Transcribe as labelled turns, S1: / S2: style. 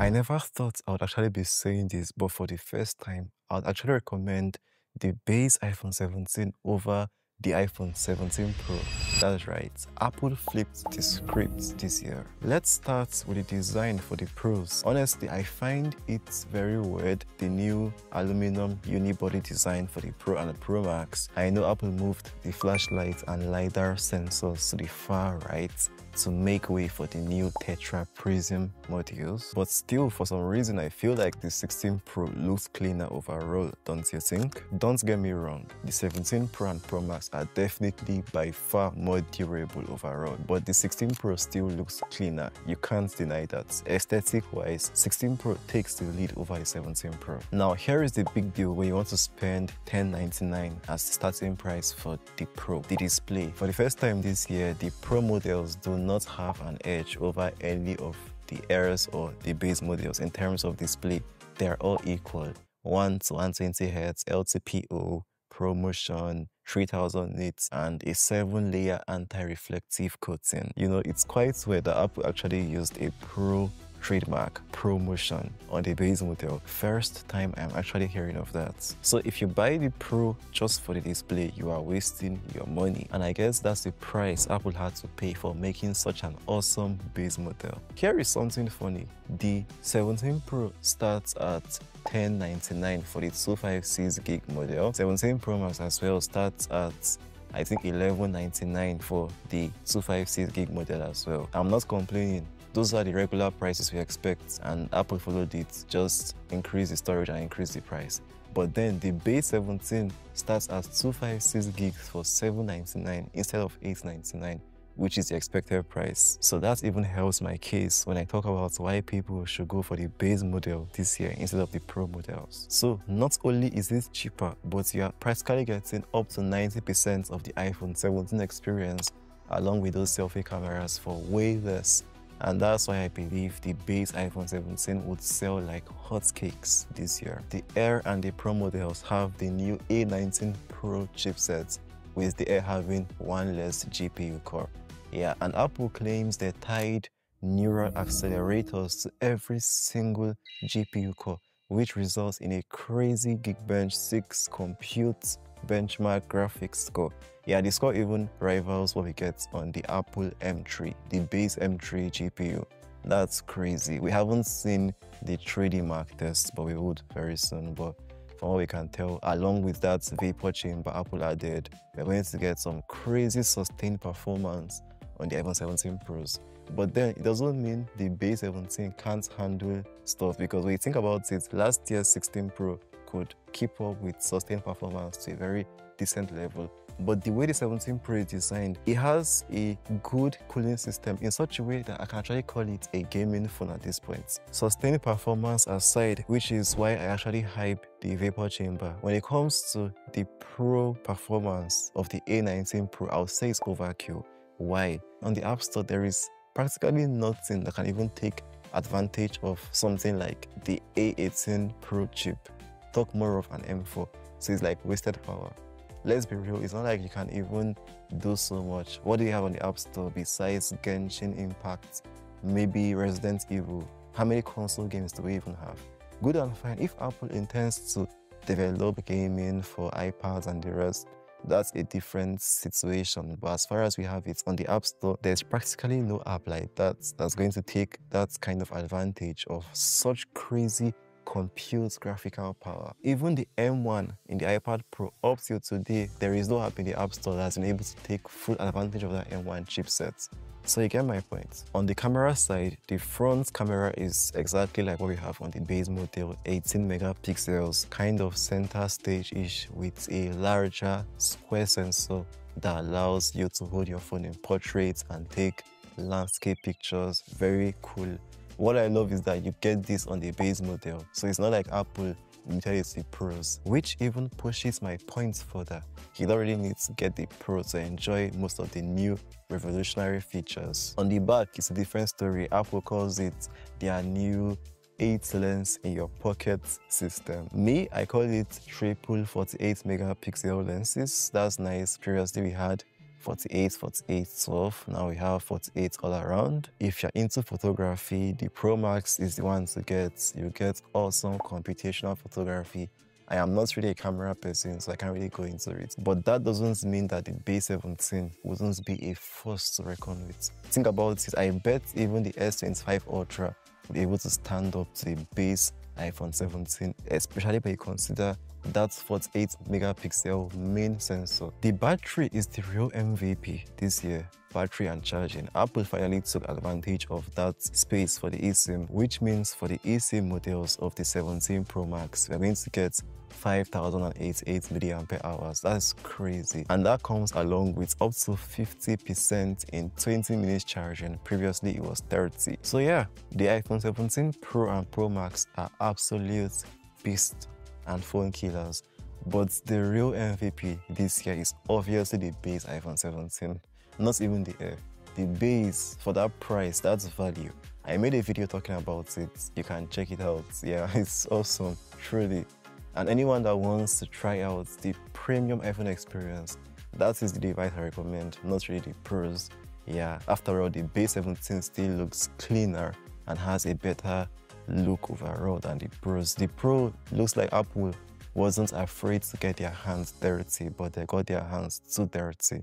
S1: I never thought I would actually be saying this, but for the first time, I would actually recommend the base iPhone 17 over the iPhone 17 Pro. That's right, Apple flipped the script this year. Let's start with the design for the Pros. Honestly, I find it very weird, the new aluminum unibody design for the Pro and the Pro Max. I know Apple moved the flashlight and LiDAR sensors to the far right to make way for the new Tetra Prism modules. But still, for some reason, I feel like the 16 Pro looks cleaner overall, don't you think? Don't get me wrong, the 17 Pro and Pro Max are definitely by far more durable overall, but the 16 Pro still looks cleaner. You can't deny that. Aesthetic-wise, 16 Pro takes the lead over the 17 Pro. Now, here is the big deal when you want to spend $1099 as the starting price for the Pro. The display. For the first time this year, the Pro models do not have an edge over any of the Airs or the base models in terms of display. They're all equal. 1 to 120Hz, LTPO, ProMotion, 3000 nits, and a 7-layer anti-reflective coating. You know, it's quite weird that Apple actually used a Pro trademark, ProMotion, on the base model. First time I'm actually hearing of that. So if you buy the Pro just for the display, you are wasting your money. And I guess that's the price Apple had to pay for making such an awesome base model. Here is something funny. The 17 Pro starts at $1099 for the 256 gig model. 17 Pro Max as well starts at I think $1199 for the 256 gig model as well. I'm not complaining. Those are the regular prices we expect, and Apple followed it, just increase the storage and increase the price. But then the base 17 starts at 256 gigs for $799 instead of $899, which is the expected price. So that even helps my case when I talk about why people should go for the base model this year instead of the Pro models. So not only is it cheaper, but you are practically getting up to 90% of the iPhone 17 experience along with those selfie cameras for way less. And that's why I believe the base iPhone 17 would sell like hotcakes this year. The Air and the Pro models have the new A19 Pro chipsets, with the Air having one less GPU core. Yeah, and Apple claims they tied neural accelerators to every single GPU core, which results in a crazy Geekbench 6 compute benchmark graphics score. Yeah, the score even rivals what we get on the Apple M3, the base M3 GPU. That's crazy. We haven't seen the 3D Mark test, but we would very soon. But from what we can tell, along with that vapor chamber Apple added, we're going to get some crazy sustained performance on the iPhone 17 Pros. But then it doesn't mean the base 17 can't handle stuff, because when you think about it, last year's 16 Pro could keep up with sustained performance to a very decent level. But the way the 17 Pro is designed, it has a good cooling system in such a way that I can actually call it a gaming phone at this point. Sustained performance aside, which is why I actually hype the vapor chamber, when it comes to the Pro performance of the A19 Pro, I would say it's overkill. Why? On the App Store, there is practically nothing that can even take advantage of something like the A18 Pro chip. Talk more of an M4, so it's like wasted power. Let's be real, it's not like you can even do so much. What do you have on the App Store besides Genshin Impact, maybe Resident Evil? How many console games do we even have? Good and fine, if Apple intends to develop gaming for iPads and the rest, that's a different situation. But as far as we have it on the App Store, there's practically no app like that that's going to take that kind of advantage of such crazy compute graphical power. Even the M1 in the iPad Pro, up till today, there is no app in the App Store that's been able to take full advantage of that M1 chipset. So you get my point. On the camera side, the front camera is exactly like what we have on the base model, 18 megapixels, kind of center stage-ish with a larger square sensor that allows you to hold your phone in portrait and take landscape pictures. Very cool. What I love is that you get this on the base model, so it's not like Apple limited it to Pros, which even pushes my points further. You don't really need to get the Pro to enjoy most of the new revolutionary features. On the back, it's a different story. Apple calls it their new 8 lens in your pocket system. Me, I call it triple 48 megapixel lenses. That's nice. Previously we had 48, 48, 12. Now we have 48 all around. If you're into photography, the Pro Max is the one to get. You get awesome computational photography. I am not really a camera person, so I can't really go into it. But that doesn't mean that the base 17 wouldn't be a force to reckon with. Think about it, I bet even the S25 Ultra would be able to stand up to the base iPhone 17, especially when you consider that 48 megapixel main sensor. The battery is the real MVP this year. Battery and charging. Apple finally took advantage of that space for the eSIM, which means for the eSIM models of the 17 Pro Max, we're going to get 5088 mAh. That's crazy. And that comes along with up to 50% in 20 minutes charging. Previously, it was 30. So yeah, the iPhone 17 Pro and Pro Max are absolute beasts and phone killers. But the real MVP this year is obviously the base iPhone 17. Not even the Air. The base, for that price, that's value. I made a video talking about it. You can check it out. Yeah, it's awesome, truly. And anyone that wants to try out the premium iPhone experience, that is the device I recommend, not really the Pros. Yeah, after all, the base 17 still looks cleaner and has a better look overall than the Pros. The Pro looks like Apple wasn't afraid to get their hands dirty, but they got their hands too dirty.